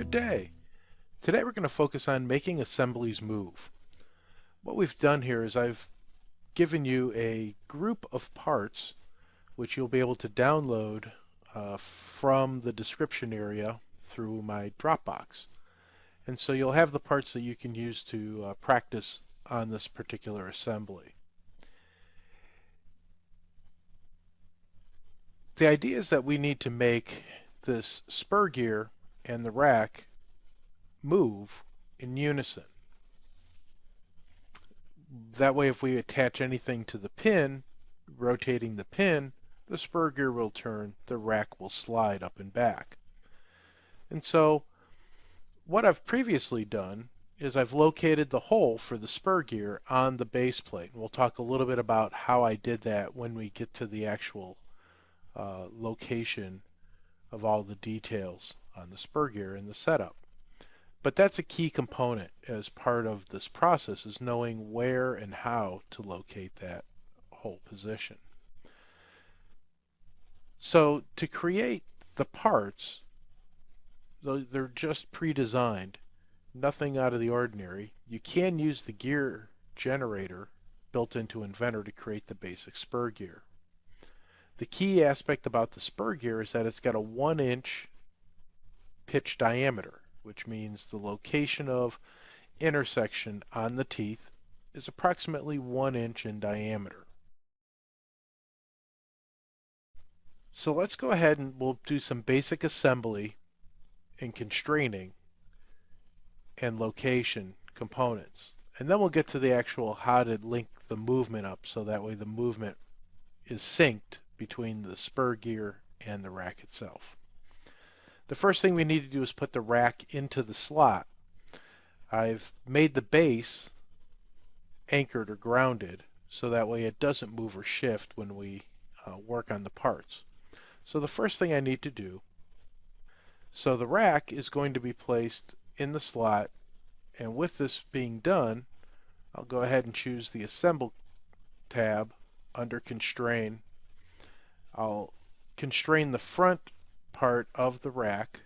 Good day. Today we're going to focus on making assemblies move. What we've done here is I've given you a group of parts which you'll be able to download from the description area through my Dropbox. And so you'll have the parts that you can use to practice on this particular assembly. The idea is that we need to make this spur gear and the rack move in unison. That way, if we attach anything to the pin, rotating the pin, the spur gear will turn, the rack will slide up and back. And so what I've previously done is I've located the hole for the spur gear on the base plate. We'll talk a little bit about how I did that when we get to the actual location of all the details on the spur gear and the setup. But that's a key component as part of this process, is knowing where and how to locate that hole position. So to create the parts, they're just pre-designed, nothing out of the ordinary. You can use the gear generator built into Inventor to create the basic spur gear. The key aspect about the spur gear is that it's got a 1-inch pitch diameter, which means the location of intersection on the teeth is approximately 1 inch in diameter. So let's go ahead and we'll do some basic assembly and constraining and location components. And then we'll get to the actual how to link the movement up so that way the movement is synced between the spur gear and the rack itself. The first thing we need to do is put the rack into the slot. I've made the base anchored or grounded so that way it doesn't move or shift when we work on the parts. So the first thing I need to do, so the rack is going to be placed in the slot, and with this being done, I'll go ahead and choose the Assemble tab under Constrain. I'll constrain the front part of the rack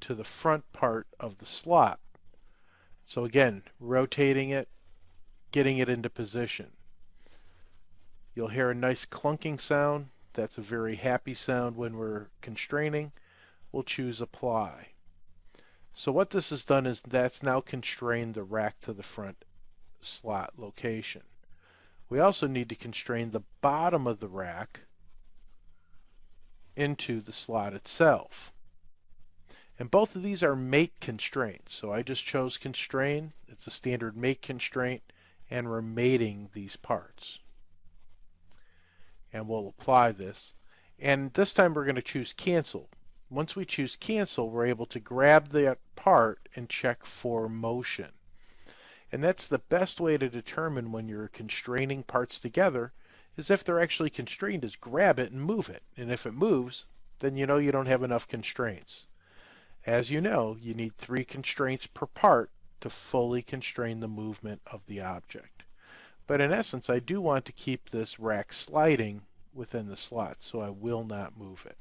to the front part of the slot. So again, rotating it, getting it into position. You'll hear a nice clunking sound. That's a very happy sound when we're constraining. We'll choose Apply. So what this has done is that's now constrained the rack to the front slot location. We also need to constrain the bottom of the rack into the slot itself. And both of these are mate constraints. So I just chose constrain. It's a standard mate constraint, and we're mating these parts. And we'll apply this. And this time we're going to choose cancel. Once we choose cancel, we're able to grab that part and check for motion. And that's the best way to determine when you're constraining parts together, is if they're actually constrained, is grab it and move it. And if it moves, then you know you don't have enough constraints. As you know, you need 3 constraints per part to fully constrain the movement of the object. But in essence, I do want to keep this rack sliding within the slot, so I will not move it.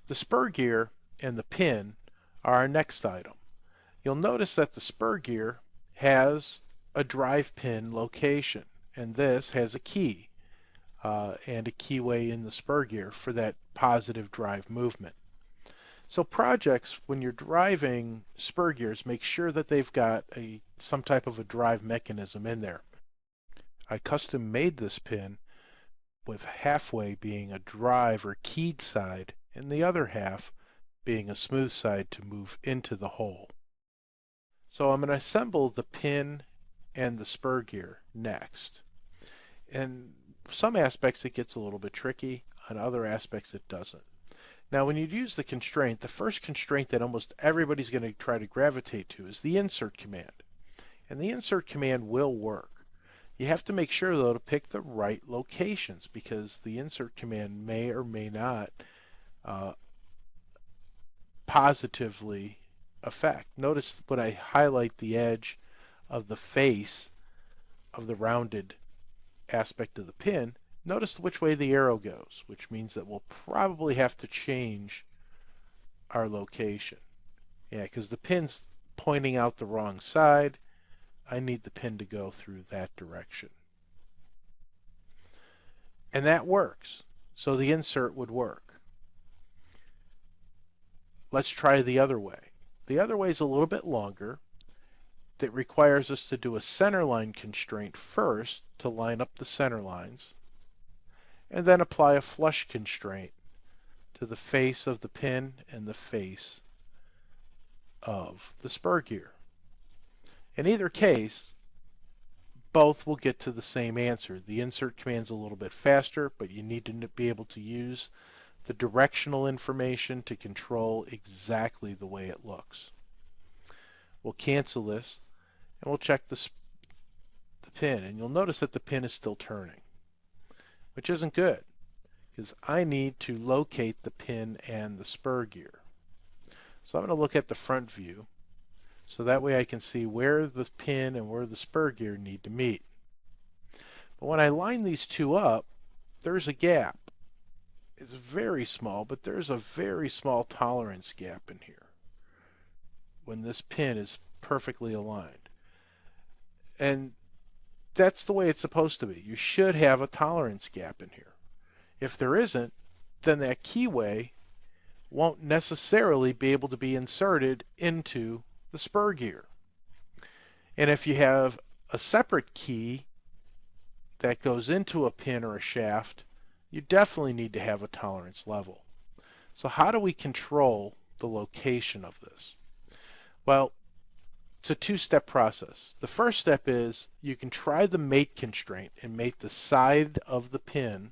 The spur gear and the pin are our next item. You'll notice that the spur gear has a drive pin location, and this has a key and a keyway in the spur gear for that positive drive movement. So projects, when you're driving spur gears, make sure that they've got some type of a drive mechanism in there. I custom made this pin with halfway being a drive or keyed side and the other half being a smooth side to move into the hole. So I'm going to assemble the pin and the spur gear next. And some aspects it gets a little bit tricky, on other aspects it doesn't. Now when you use the constraint, the first constraint that almost everybody's going to try to gravitate to is the insert command. And the insert command will work. You have to make sure though to pick the right locations, because the insert command may or may not positively affect. Notice when I highlight the edge of the face of the rounded aspect of the pin, notice which way the arrow goes, which means that we'll probably have to change our location. Yeah, because the pin's pointing out the wrong side. I need the pin to go through that direction. And that works. So the insert would work. Let's try the other way. The other way is a little bit longer. That requires us to do a centerline constraint first to line up the center lines, and then apply a flush constraint to the face of the pin and the face of the spur gear. In either case, both will get to the same answer. The insert command's a little bit faster, but you need to be able to use the directional information to control exactly the way it looks. We'll cancel this, and we'll check the pin, and you'll notice that the pin is still turning, which isn't good, because I need to locate the pin and the spur gear. So I'm going to look at the front view, so that way I can see where the pin and where the spur gear need to meet. But when I line these two up, there's a gap. It's very small, but there's a very small tolerance gap in here when this pin is perfectly aligned. And that's the way it's supposed to be. You should have a tolerance gap in here. If there isn't, then that keyway won't necessarily be able to be inserted into the spur gear. And if you have a separate key that goes into a pin or a shaft, you definitely need to have a tolerance level. So how do we control the location of this? Well, it's a two-step process. The first step is you can try the mate constraint and mate the side of the pin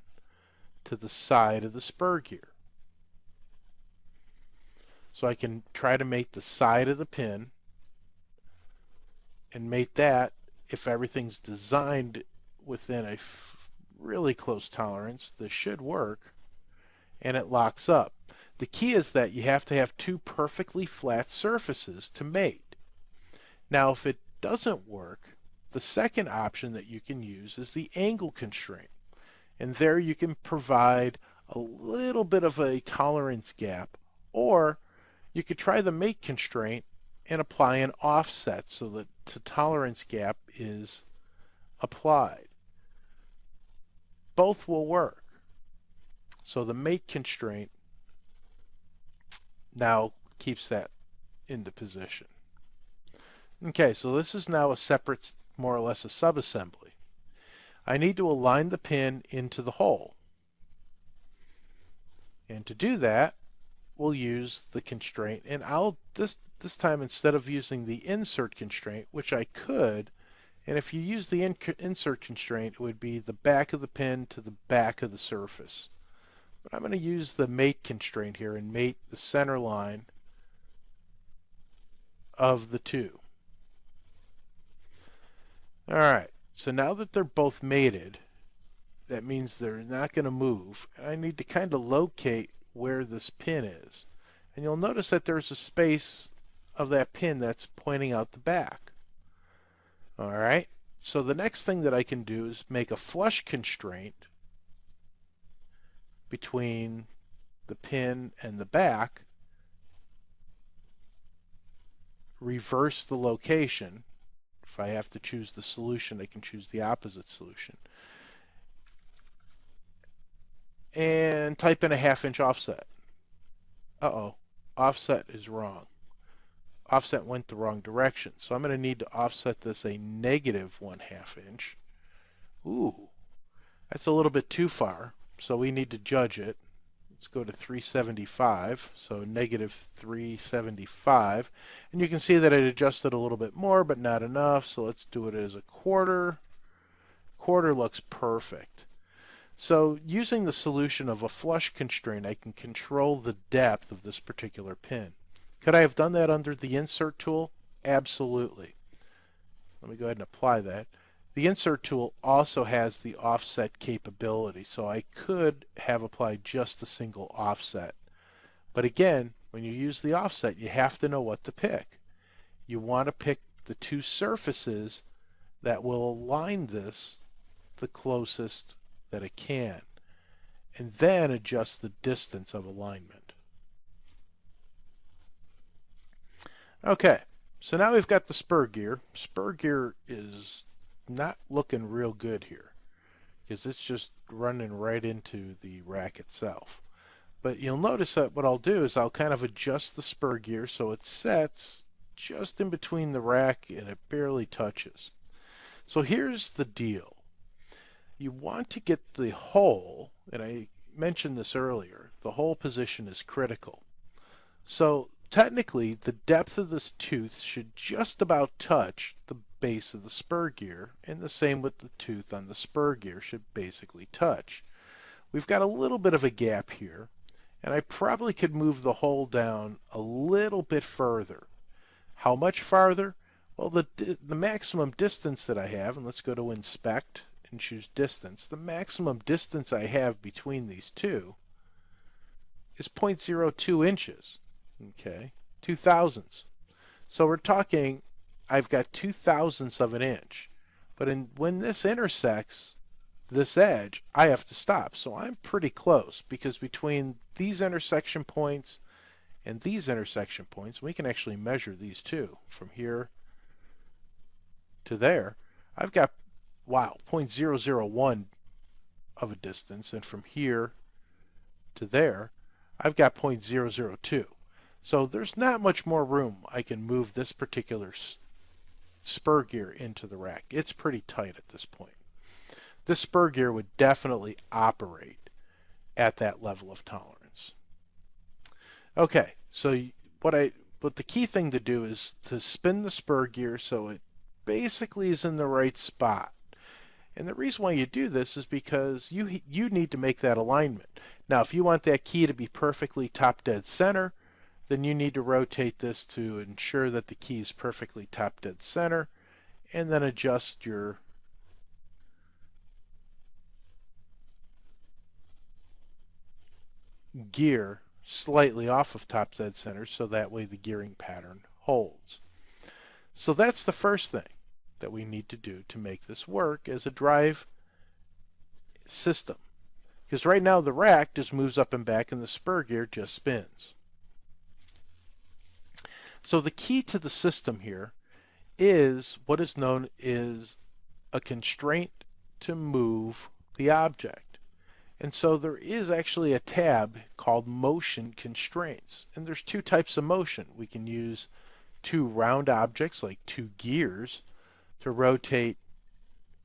to the side of the spur gear. So I can try to mate the side of the pin and mate that if everything's designed within a really close tolerance. This should work, and it locks up. The key is that you have to have two perfectly flat surfaces to mate. Now, if it doesn't work, the second option that you can use is the angle constraint. And there you can provide a little bit of a tolerance gap, or you could try the mate constraint and apply an offset so that the tolerance gap is applied. Both will work. So the mate constraint now keeps that into position. Okay, so this is now a separate, more or less a subassembly. I need to align the pin into the hole. And to do that, we'll use the constraint, and this time, instead of using the insert constraint, which I could, and if you use the insert constraint, it would be the back of the pin to the back of the surface. But I'm going to use the mate constraint here and mate the center line of the two. Alright, so now that they're both mated, that means they're not going to move. I need to kind of locate where this pin is. And you'll notice that there's a space of that pin that's pointing out the back. Alright, so the next thing that I can do is make a flush constraint between the pin and the back, reverse the location. If I have to choose the solution, I can choose the opposite solution. And type in a 1/2 inch offset. Uh-oh, offset is wrong. Offset went the wrong direction. So I'm going to need to offset this a -1/2 inch. Ooh, that's a little bit too far. So we need to judge it. Let's go to 375, so -375. And you can see that it adjusted a little bit more, but not enough, so let's do it as a quarter. Quarter looks perfect. So using the solution of a flush constraint, I can control the depth of this particular pin. Could I have done that under the insert tool? Absolutely. Let me go ahead and apply that. The insert tool also has the offset capability, so I could have applied just a single offset. But again, when you use the offset, you have to know what to pick. You want to pick the two surfaces that will align this the closest that it can, and then adjust the distance of alignment. Okay, so now we've got the spur gear. Spur gear is not looking real good here because it's just running right into the rack itself. But you'll notice that what I'll do is I'll kind of adjust the spur gear so it sets just in between the rack and it barely touches. So here's the deal. You want to get the hole, and I mentioned this earlier, the hole position is critical. So technically the depth of this tooth should just about touch the base of the spur gear, and the same with the tooth on the spur gear should basically touch. We've got a little bit of a gap here, and I probably could move the hole down a little bit further. How much farther? Well, the maximum distance that I have, and let's go to inspect and choose distance. The maximum distance I have between these two is 0.02 inches. Okay, 2 thousandths. So we're talking, I've got 2 thousandths of an inch. But when this intersects this edge, I have to stop. So I'm pretty close because between these intersection points and these intersection points, we can actually measure these two from here to there. I've got, wow, 0.001 of a distance, and from here to there, I've got 0.002. So there's not much more room I can move this particular spur gear into the rack. It's pretty tight at this point. This spur gear would definitely operate at that level of tolerance. Okay, so what the key thing to do is to spin the spur gear so it basically is in the right spot. And the reason why you do this is because you need to make that alignment. Now, if you want that key to be perfectly top dead center, then you need to rotate this to ensure that the key is perfectly top dead center, and then adjust your gear slightly off of top dead center so that way the gearing pattern holds. So that's the first thing that we need to do to make this work as a drive system. Because right now the rack just moves up and back and the spur gear just spins. So the key to the system here is what is known as a constraint to move the object. And so there is actually a tab called motion constraints. And there's two types of motion. We can use two round objects like two gears to rotate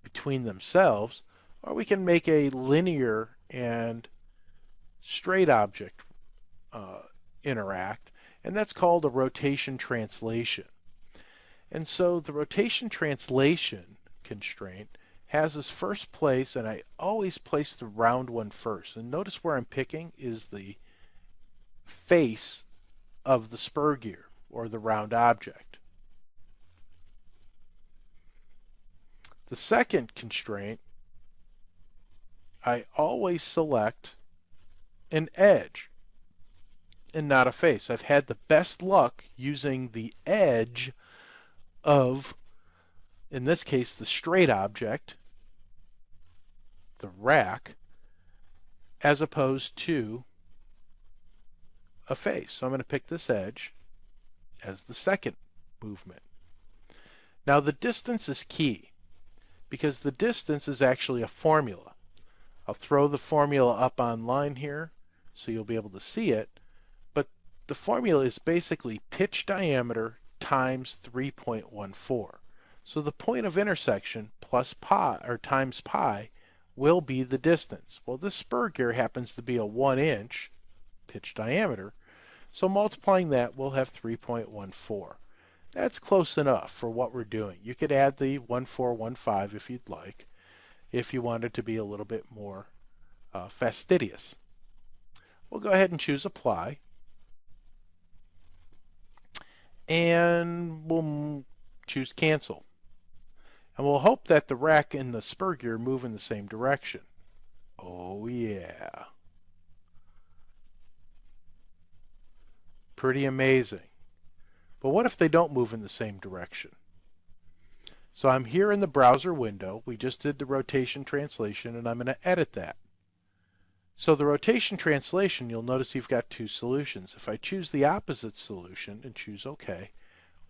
between themselves, or we can make a linear and straight object interact, and that's called a rotation translation. And so the rotation translation constraint has its first place, and I always place the round one first. And notice where I'm picking is the face of the spur gear, or the round object. The second constraint, I always select an edge and not a face. I've had the best luck using the edge of, in this case, the straight object, the rack, as opposed to a face. So I'm going to pick this edge as the second movement. Now the distance is key because the distance is actually a formula. I'll throw the formula up online here so you'll be able to see it, but the formula is basically pitch diameter times 3.14. So the point of intersection plus pi or times pi will be the distance. Well, this spur gear happens to be a 1-inch pitch diameter, so multiplying that we'll have 3.14. That's close enough for what we're doing. You could add the 1415 if you'd like, if you wanted to be a little bit more fastidious. We'll go ahead and choose apply. And we'll choose cancel. And we'll hope that the rack and the spur gear move in the same direction. Oh yeah. Pretty amazing. But what if they don't move in the same direction? So I'm here in the browser window. We just did the rotation translation, and I'm going to edit that. So the rotation translation, you'll notice you've got two solutions. If I choose the opposite solution and choose OK,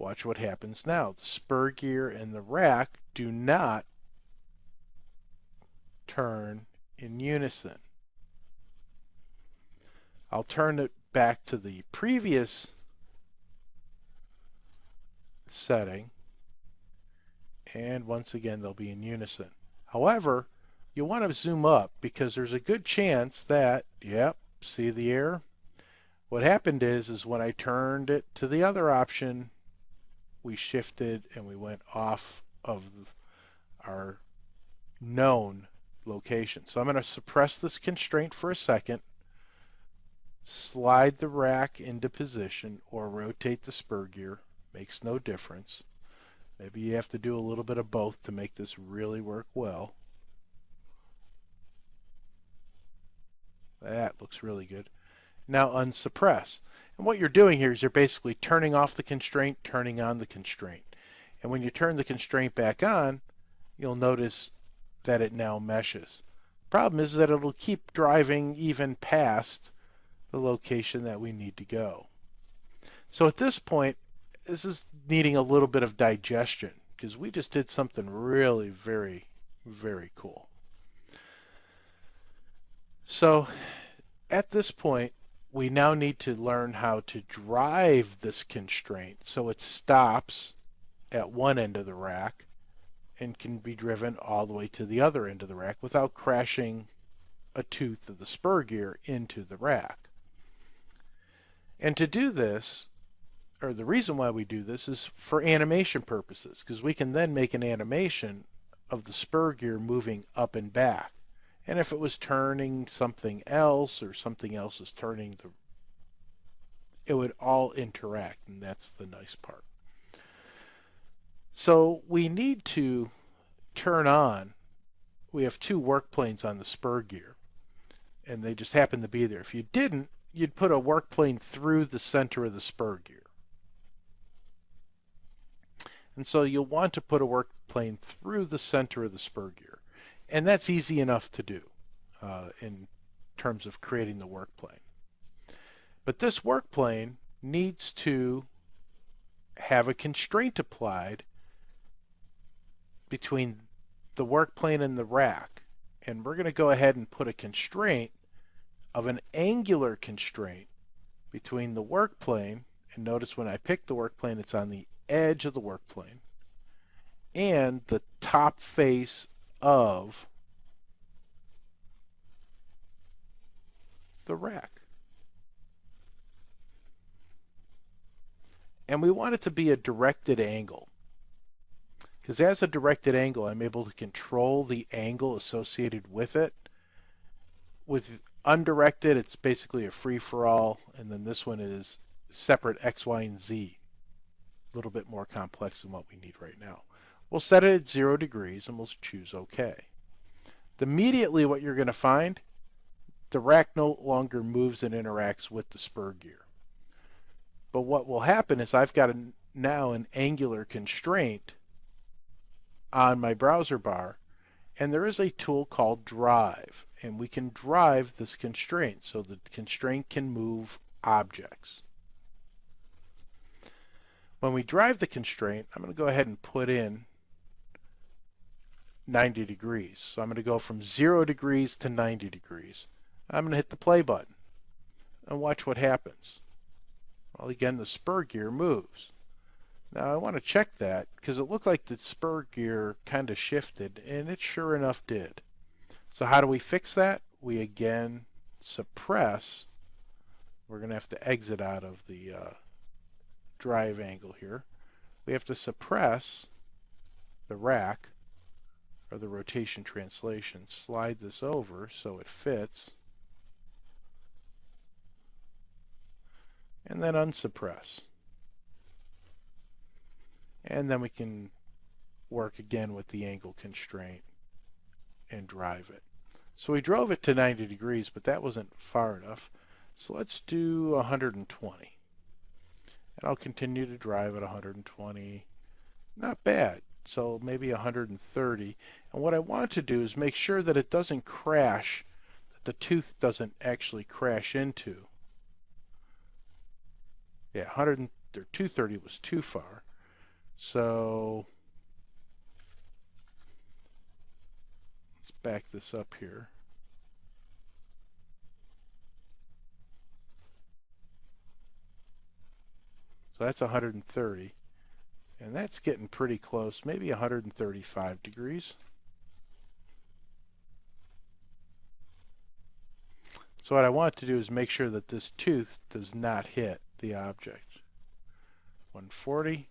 Watch what happens now. The spur gear and the rack do not turn in unison. I'll turn it back to the previous setting, and once again they'll be in unison. However, you want to zoom up because there's a good chance that, yep, see the error? What happened is when I turned it to the other option, we shifted and we went off of our known location. So I'm going to suppress this constraint for a second, slide the rack into position, or rotate the spur gear. Makes no difference. Maybe you have to do a little bit of both to make this really work well. That looks really good. Now unsuppress. And what you're doing here is you're basically turning off the constraint, turning on the constraint. And when you turn the constraint back on, you'll notice that it now meshes. Problem is that it'll keep driving even past the location that we need to go. So at this point, this is needing a little bit of digestion because we just did something really very, very cool. So at this point, we now need to learn how to drive this constraint so it stops at one end of the rack and can be driven all the way to the other end of the rack without crashing a tooth of the spur gear into the rack. And to do this, or the reason why we do this, is for animation purposes, because we can then make an animation of the spur gear moving up and back. And if it was turning something else or something else is turning, it would all interact, and that's the nice part. So we need to turn on, we have two work planes on the spur gear, and they just happen to be there. If you didn't, you'd put a work plane through the center of the spur gear. And so you'll want to put a work plane through the center of the spur gear. And that's easy enough to do in terms of creating the work plane. But this work plane needs to have a constraint applied between the work plane and the rack. And we're going to go ahead and put a constraint of an angular constraint between the work plane, and notice when I pick the work plane, it's on the edge of the work plane, and the top face of the rack. And we want it to be a directed angle, because as a directed angle, I'm able to control the angle associated with it. With undirected, it's basically a free-for-all, and then this one is separate X, Y, and Z. A little bit more complex than what we need right now. We'll set it at 0 degrees, and we'll choose OK. Immediately what you're going to find, the rack no longer moves and interacts with the spur gear. But what will happen is I've got now an angular constraint on my browser bar, and there is a tool called Drive, and we can drive this constraint so the constraint can move objects. When we drive the constraint, I'm going to go ahead and put in 90 degrees. So I'm going to go from 0 degrees to 90 degrees. I'm going to hit the play button and watch what happens. Well, again, the spur gear moves. Now I want to check that because it looked like the spur gear kind of shifted, and it sure enough did. So how do we fix that? We again suppress. We're going to have to exit out of the drive angle here. We have to suppress the rack, or the rotation translation, slide this over so it fits, and then unsuppress. And then we can work again with the angle constraint and drive it. So we drove it to 90 degrees, but that wasn't far enough. So let's do 120. And I'll continue to drive at 120. Not bad. So maybe 130. And what I want to do is make sure that it doesn't crash, that the tooth doesn't actually crash into. Yeah, 230 was too far. So let's back this up here. So that's 130. And that's getting pretty close, maybe 135 degrees. So what I want to do is make sure that this tooth does not hit the object. 140.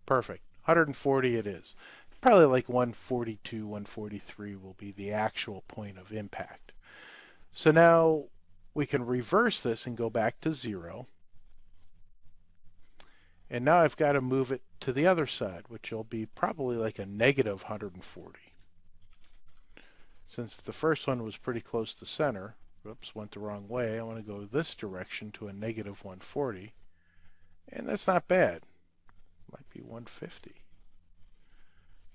Perfect. 140 it is. Probably like 142, 143 will be the actual point of impact. So now we can reverse this and go back to 0. And now I've got to move it to the other side, which will be probably like a negative 140. Since the first one was pretty close to center, whoops, went the wrong way, I want to go this direction to a negative 140. And that's not bad. Might be 150.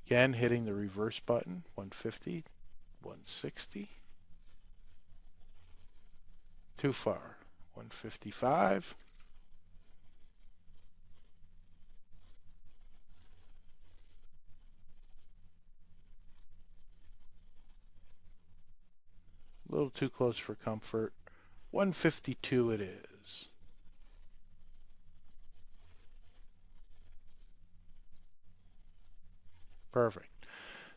Again, hitting the reverse button, 150, 160. Too far. 155. A little too close for comfort. 152 it is. Perfect.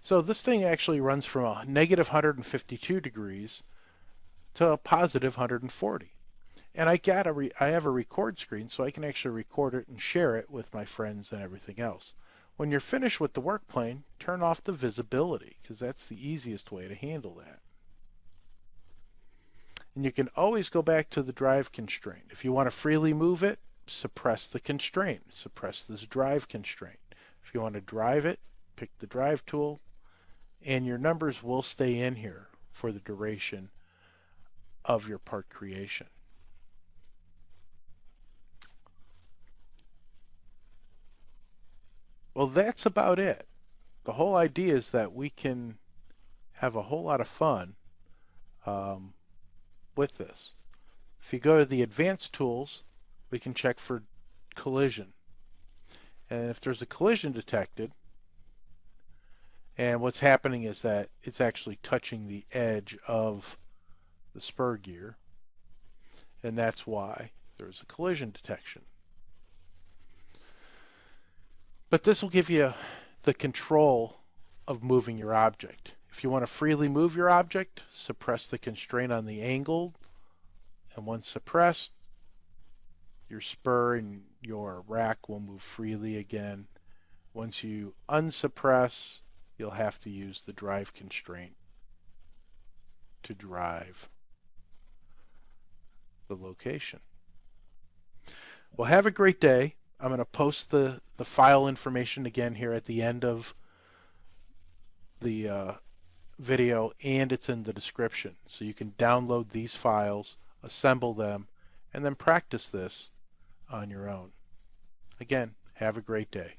So this thing actually runs from a negative 152 degrees to a positive 140. And I have a record screen so I can actually record it and share it with my friends and everything else. When you're finished with the work plane, turn off the visibility because that's the easiest way to handle that. And you can always go back to the drive constraint. If you want to freely move it, suppress the constraint. Suppress this drive constraint. If you want to drive it, pick the drive tool, and your numbers will stay in here for the duration of your part creation. Well, that's about it. The whole idea is that we can have a whole lot of fun um, with this. If you go to the advanced tools, we can check for collision. And if there's a collision detected, and what's happening is that it's actually touching the edge of the spur gear, and that's why there's a collision detection. But this will give you the control of moving your object. If you want to freely move your object, suppress the constraint on the angle, and once suppressed, your spur and your rack will move freely again. Once you unsuppress, you'll have to use the drive constraint to drive the location. Well, have a great day. I'm going to post the file information again here at the end of the video, and it's in the description. So you can download these files, assemble them, and then practice this on your own. Again, have a great day.